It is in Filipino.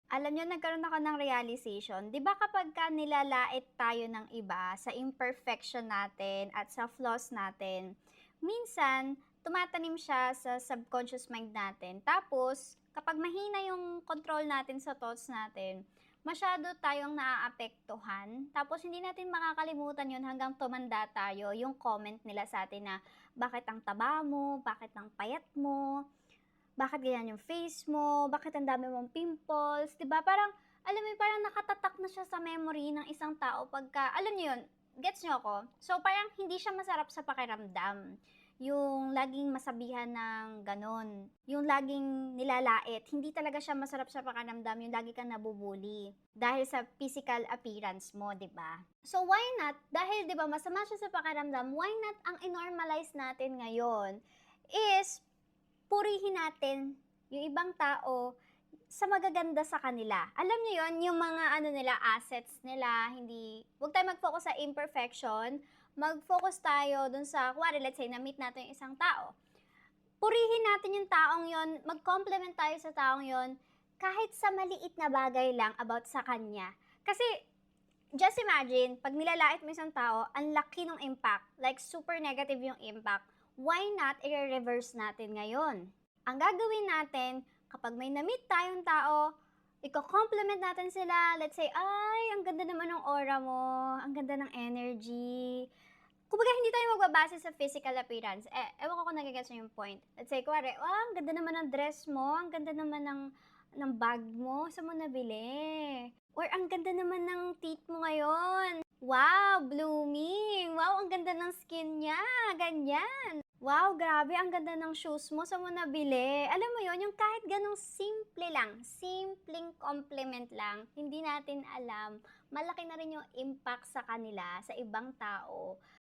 Alam niyo, nagkaroon ako ng realization. 'Di ba kapagka nilalait tayo ng iba sa imperfection natin at sa flaws natin, minsan tumatanim siya sa subconscious mind natin. Tapos, kapag mahina yung control natin sa thoughts natin, masyado tayong naaapektuhan. Tapos, hindi natin makakalimutan yun hanggang tumanda tayo. Yung comment nila sa atin na, bakit ang taba mo? Bakit ang payat mo? Bakit ganyan yung face mo, bakit ang dami mong pimples, 'di ba? Parang, alam mo yun, parang nakatatak na siya sa memory ng isang tao pagka, alam niyo yun, gets niyo ako? So, parang hindi siya masarap sa pakiramdam. Yung laging masabihan ng gano'n, yung laging nilalait, hindi talaga siya masarap sa pakiramdam, yung lagi kang nabubuli dahil sa physical appearance mo, 'di ba? So, why not? Dahil 'di ba masama siya sa pakiramdam, why not ang inormalize natin ngayon is purihin natin yung ibang tao sa magaganda sa kanila. Alam niyo yon, yung mga ano nila, assets nila, hindi, huwag tayo mag-focus sa imperfection, mag-focus tayo dun sa, kuwari, let's say, na-meet natin yung isang tao. Purihin natin yung taong yon, mag-compliment tayo sa taong yon, kahit sa maliit na bagay lang about sa kanya. Kasi, just imagine, pag nilalait mo isang tao, ang laki ng impact, like super negative yung impact, why not i-reverse natin ngayon? Ang gagawin natin, kapag may na-meet tayong tao, i-compliment natin sila, let's say, ay, ang ganda naman ng aura mo, ang ganda ng energy. Kumbaga, hindi tayo magbabase sa physical appearance. Ewan ko kung nagigets niyo yung point. Let's say, kuwari, ang ganda naman ng dress mo, ang ganda naman ng bag mo, saan mo nabili? Or ang ganda naman ng teeth mo ngayon. Wow, blooming. Wow, ang ganda ng skin niya. Ganyan. Wow, grabe, ang ganda ng shoes mo, saan mo nabili? Alam mo yon, yung kahit ganong simple lang, simpleng compliment lang, hindi natin alam, malaki na rin yung impact sa kanila, sa ibang tao.